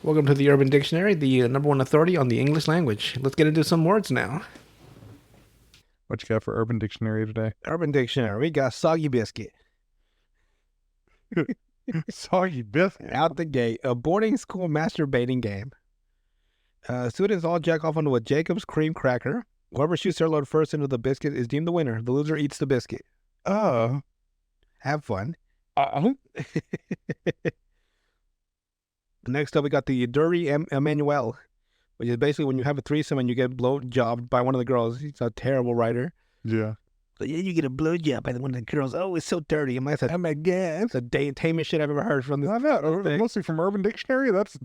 Welcome to the Urban Dictionary, the number one authority on the English language. Let's get into some words now. What you got for Urban Dictionary today? Urban Dictionary, we got soggy biscuit. Soggy biscuit. Out the gate, a boarding school masturbating game. Students all jack off onto a Jacob's cream cracker. Whoever shoots their load first into the biscuit is deemed the winner. The loser eats the biscuit. Oh. Have fun. Next up, we got the Dirty Emmanuel, which is basically when you have a threesome and you get blowjobbed by one of the girls. He's a terrible writer. Yeah. So yeah, you get a blowjob by one of the girls. Oh, it's so dirty. I'm like, oh my God. It's the tamest shit I've ever heard from this. I know. Mostly from Urban Dictionary. That's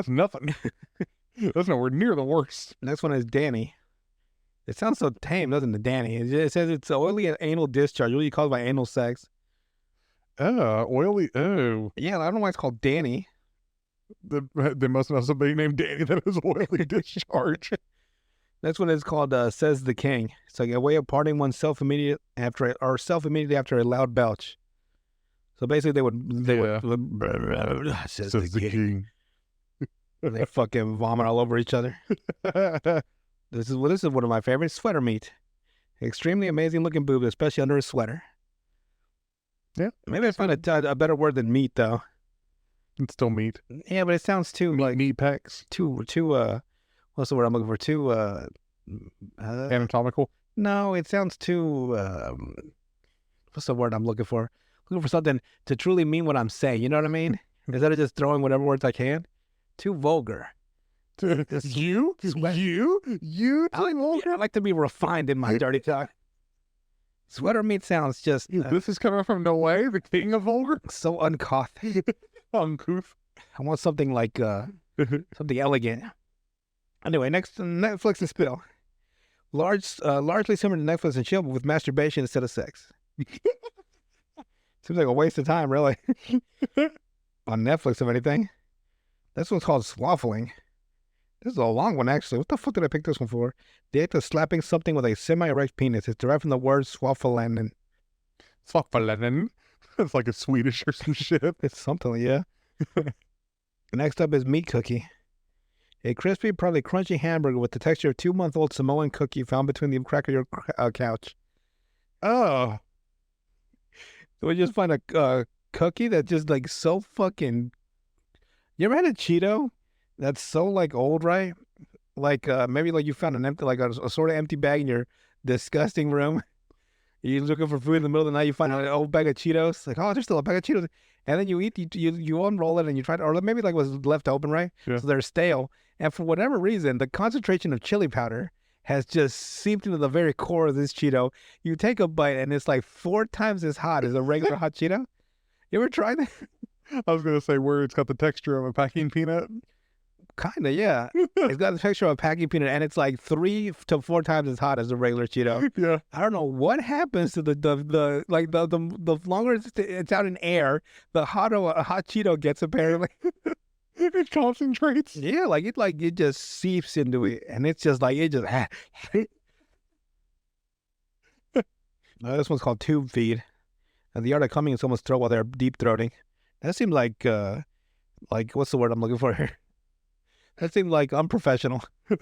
nothing. That's nowhere near the worst. Next one is Danny. It sounds so tame, doesn't it, Danny? It says it's oily anal discharge, usually caused by anal sex. Oily. Oh. Yeah, I don't know why it's called Danny. They must have somebody named Danny that has oily discharge. Next one is called Says the King. It's like a way of pardoning oneself immediately after a loud belch. So basically they would says the king. They fucking vomit all over each other. This is one of my favorites. Sweater meat. Extremely amazing looking boob, especially under a sweater. Yeah. Maybe I find a better word than meat though. It's still meat. Yeah, but it sounds too like meat pecs. Too what's the word I'm looking for? Too anatomical. No, it sounds too what's the word I'm looking for? Looking for something to truly mean what I'm saying. You know what I mean? Instead of just throwing whatever words I can. Too vulgar. You? I like to be refined in my dirty talk. Sweater meat sounds just... this is coming from Noé, the king of vulgar? So uncouth. Uncouth. I want something like, something elegant. Anyway, next, Netflix and spill. Largely similar to Netflix and chill, but with masturbation instead of sex. Seems like a waste of time, really. On Netflix, if anything. This one's called swaffling. This is a long one, actually. What the fuck did I pick this one for? The act of slapping something with a semi-erect penis. It's derived from the word swaffelen. Swaffelen? It's like a Swedish or some shit. It's something, yeah. Next up is meat cookie. A crispy, probably crunchy hamburger with the texture of 2-month-old Samoan cookie found between the crack of your couch. Oh. So we just find a cookie that's just like so fucking... You ever had a Cheeto that's so like old, right? Like maybe like you found an empty, like a sort of empty bag in your disgusting room. You're looking for food in the middle of the night. You find an old bag of Cheetos. Like, oh, there's still a bag of Cheetos. And then you eat, you unroll it and you try to, or maybe like was left open, right? Yeah. So they're stale. And for whatever reason, the concentration of chili powder has just seeped into the very core of this Cheeto. You take a bite and it's like 4 times as hot as a regular hot Cheeto. You ever tried that? I was going to say where it's got the texture of a packing peanut. Kind of, yeah. It's got the texture of a packing peanut, and it's like 3 to 4 times as hot as a regular Cheeto. Yeah. I don't know what happens to the longer it's out in air, the hotter a hot Cheeto gets apparently. It concentrates. Yeah, it just seeps into it, and it's just like it just. This one's called tube feed, and the art of coming in someone's throat while they're deep throating. That seems like what's the word I'm looking for here? That seems like unprofessional. You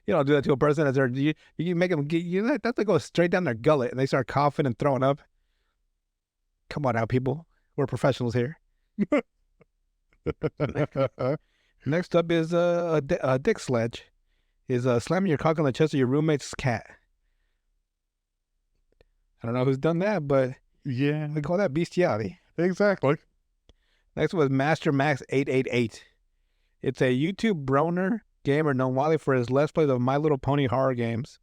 don't do that to a person as they're you make them that's to go straight down their gullet and they start coughing and throwing up. Come on now, people. We're professionals here. Next up is a dick sledge. Is slamming your cock on the chest of your roommate's cat. I don't know who's done that, but yeah, we call that bestiality. Exactly. Next one was Master Max 888. It's a YouTube broner gamer known widely for his Let's Plays of My Little Pony horror games.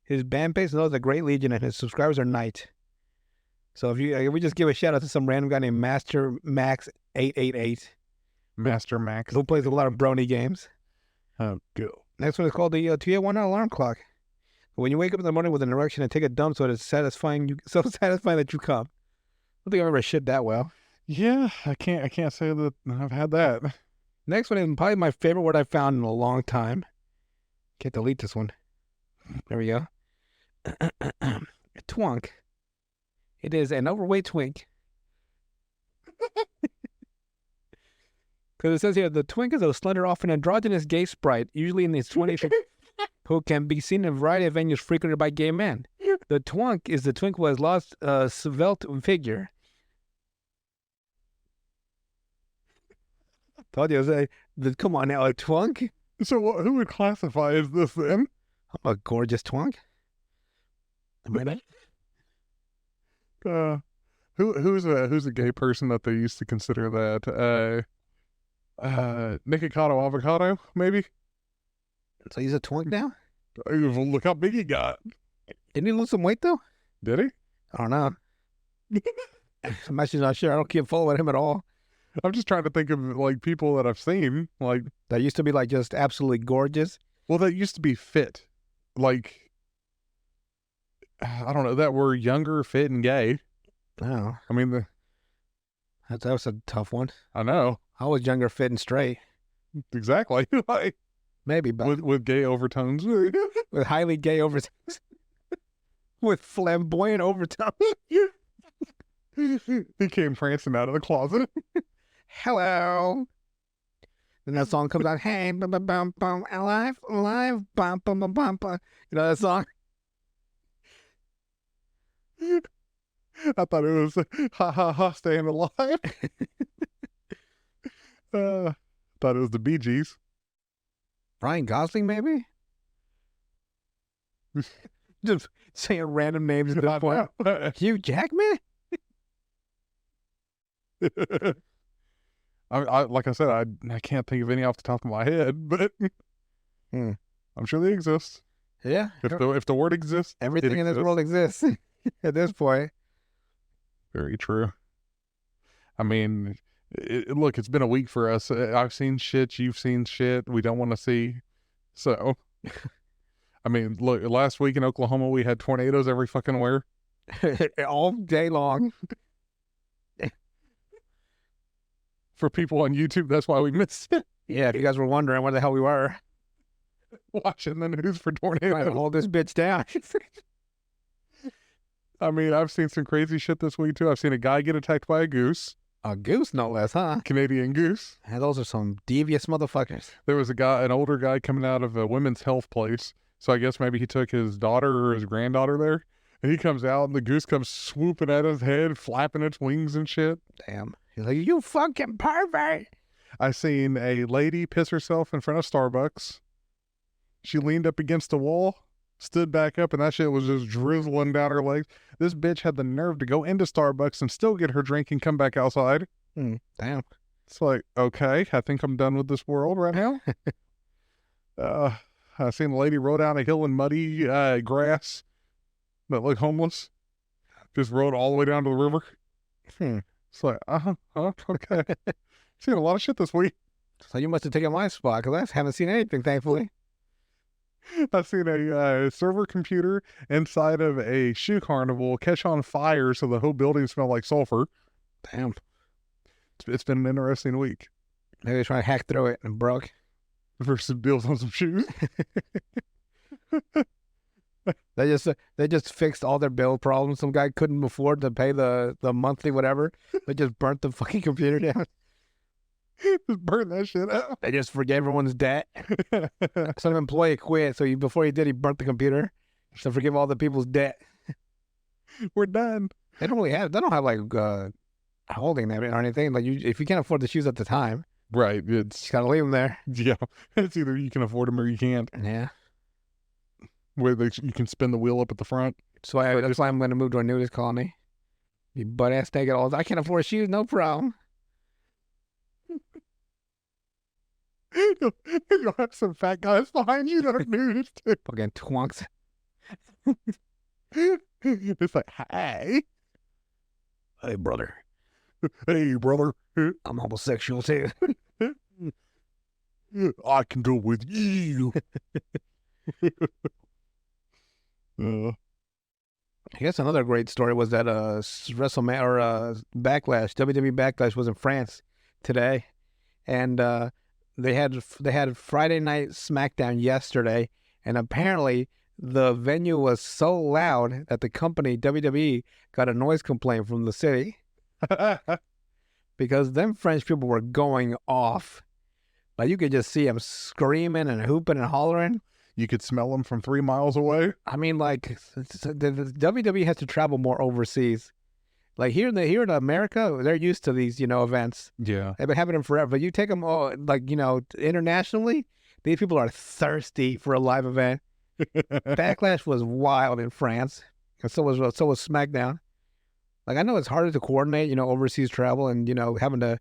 His fan base knows a great legion and his subscribers are knight. So if we just give a shout out to some random guy named Master Max 888. Master Max. Who plays a lot of brony games. Oh, go. Next one is called the 281 alarm clock. When you wake up in the morning with an erection and take a dump so it's satisfying that you come. I don't think I've ever shit that well. Yeah, I can't say that I've had that. Next one is probably my favorite word I've found in a long time. Can't delete this one. There we go. A twunk. It is an overweight twink. Because it says here, the twink is a slender, often androgynous gay sprite, usually in his 20s, who can be seen in a variety of venues frequented by gay men. The twink is the twink who has lost a svelte figure. Told you, come on now, a twunk? So who would classify as this then? I'm a gorgeous twunk. Who's a gay person that they used to consider that? Nikocado Avocado, maybe? So he's a twink now? Look how big he got. Didn't he lose some weight though? Did he? I don't know. I'm actually not sure. I don't keep following him at all. I'm just trying to think of like people that I've seen, like that used to be like just absolutely gorgeous. Well, that used to be fit. Like, I don't know, that were younger, fit, and gay. Oh. I mean, that was a tough one. I know. I was younger, fit, and straight. Exactly. Like, maybe, but with gay overtones. With highly gay overtones. With flamboyant overtones. He came prancing out of the closet. Hello. Then that song comes out. Hey, bum bum bum bum, alive, alive, bum bum bum bum bum. You know that song? I thought it was ha ha ha, staying alive. Thought it was the Bee Gees. Ryan Gosling, maybe? Just saying random names at this point. Hugh Jackman? I like I said, I can't think of any off the top of my head, but I'm sure they exist. Yeah. If the word exists, everything in this world exists at this point. Very true. I mean, look, it's been a week for us. I've seen shit. You've seen shit we don't want to see. So, I mean, look, last week in Oklahoma, we had tornadoes every fucking where. All day long. For people on YouTube, that's why we missed it. Yeah, if you guys were wondering where the hell we were. Watching the news for tornadoes. Trying to hold this bitch down. I mean, I've seen some crazy shit this week, too. I've seen a guy get attacked by a goose. A goose, no less, huh? Canadian goose. And those are some devious motherfuckers. There was an older guy coming out of a women's health place. So I guess maybe he took his daughter or his granddaughter there. And he comes out and the goose comes swooping at his head, flapping its wings and shit. Damn. He's like, you fucking pervert. I seen a lady piss herself in front of Starbucks. She leaned up against the wall, stood back up, and that shit was just drizzling down her legs. This bitch had the nerve to go into Starbucks and still get her drink and come back outside. Damn. It's like, okay, I think I'm done with this world right now. I seen a lady roll down a hill in muddy grass that looked homeless. Just rode all the way down to the river. It's like, okay. Seen a lot of shit this week. So you must have taken my spot, because I haven't seen anything, thankfully. I've seen a server computer inside of a shoe carnival catch on fire so the whole building smelled like sulfur. Damn. It's been an interesting week. Maybe they try to hack through it and broke. Versus deals on some shoes. They just fixed all their bill problems. Some guy couldn't afford to pay the monthly whatever. They just burnt the fucking computer down. Just burn that shit out. They just forgave everyone's debt. Some employee quit, so before he did, he burnt the computer. So forgive all the people's debt. We're done. They don't have like holding that or anything. Like if you can't afford the shoes at the time, right? You just gotta leave them there. Yeah, it's either you can afford them or you can't. Yeah. Where you can spin the wheel up at the front. So that's why I'm going to move to a nudist colony. Be butt ass naked all. I can't afford shoes, no problem. You'll have some fat guys behind you that are nudist. Fucking twonks. It's like, hey, brother. Hey, brother. I'm homosexual too. I can go with you. I guess another great story was that WrestleMania or Backlash, WWE Backlash was in France today, and they had Friday Night SmackDown yesterday, and apparently the venue was so loud that the company WWE got a noise complaint from the city because them French people were going off. Like you could just see them screaming and hooping and hollering. You could smell them from 3 miles away. I mean, like the WWE has to travel more overseas. Like here in America, they're used to these, events. Yeah. They've been having them forever. But you take them all, like, internationally, these people are thirsty for a live event. Backlash was wild in France, and so was SmackDown. Like I know it's harder to coordinate, overseas travel and having to,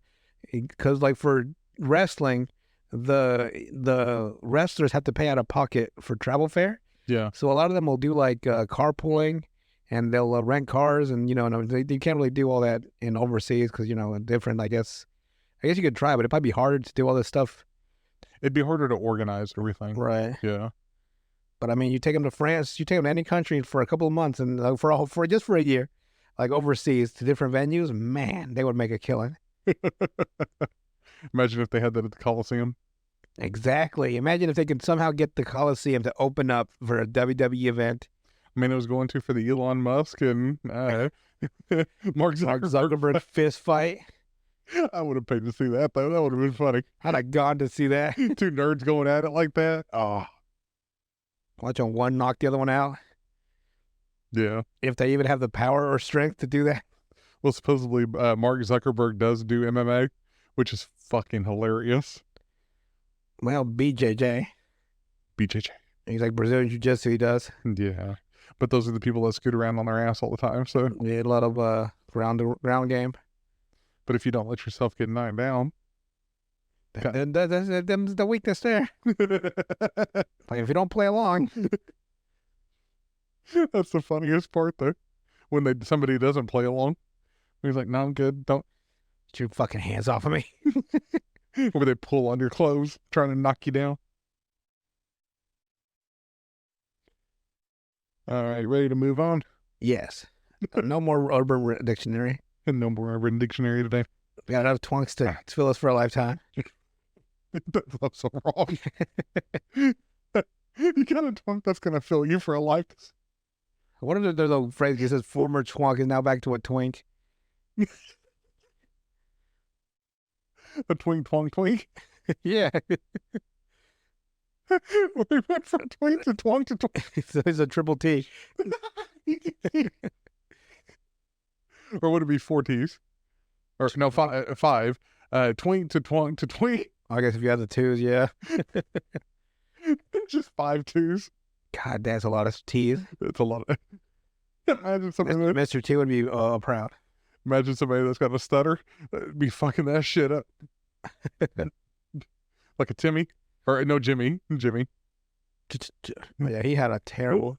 because like for wrestling, the wrestlers have to pay out of pocket for travel fare. Yeah. So a lot of them will do like carpooling, and they'll rent cars, and they can't really do all that in overseas because different. I guess you could try, but it'd probably be harder to do all this stuff. It'd be harder to organize everything. Right. Yeah. But I mean, you take them to France, you take them to any country for a couple of months, and for just for a year, like overseas to different venues, man, they would make a killing. Imagine if they had that at the Coliseum. Exactly. Imagine if they could somehow get the Coliseum to open up for a WWE event. I mean, it was going to for the Elon Musk and Mark Zuckerberg fist fight. I would have paid to see that, though. That would have been funny. I'd have gone to see that. Two nerds going at it like that. Oh, Watching one knock the other one out. yeah. If they even have the power or strength to do that. Well, supposedly Mark Zuckerberg does do MMA, which is fucking hilarious. Well, BJJ. BJJ. He's like Brazilian Jiu-Jitsu, he does. Yeah. But those are the people that scoot around on their ass all the time, so. Yeah, a lot of ground game. But if you don't let yourself get knocked down. That's the weakness there. Like if you don't play along. That's the funniest part, though. When somebody doesn't play along. He's like, no, I'm good. Don't. Get your fucking hands off of me. Or they pull on your clothes, trying to knock you down. All right, ready to move on? Yes. No more Urban Dictionary. And no more Urban Dictionary today. We got enough twunks to fill us for a lifetime. That's so wrong. You got a twunk that's going to fill you for a life. What if there's a phrase that says former twunk is now back to a twink? A twink, twonk, twink. Yeah. We went from twink to twonk to twink. So it's a triple T. Or would it be 4 T's? Or no, five. Twink to twonk to twink. I guess if you have the twos, yeah. Just 5 twos. God, that's a lot of T's. It's a lot of. Imagine somebody. Mr. T would be proud. Imagine somebody that's got a stutter. Be fucking that shit up. Like a Timmy. Or no, Jimmy. Yeah, he had a terrible.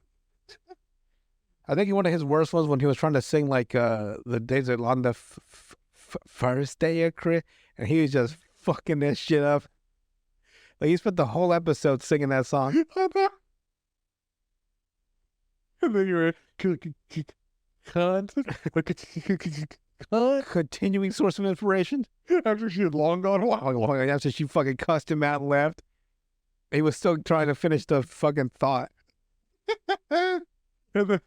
I think one of his worst ones when he was trying to sing like the days on the first day of Chris, and he was just fucking that shit up. Like he spent the whole episode singing that song. And then you're continuing source of inspiration. After she had long gone wild. After she fucking cussed him out and left, he was still trying to finish the fucking thought. And then,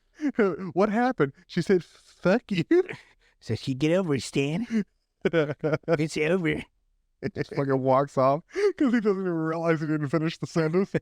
what happened? She said, fuck you. So she get over it, Stan. It's over. It just fucking walks off. Because he doesn't even realize he didn't finish the sentence.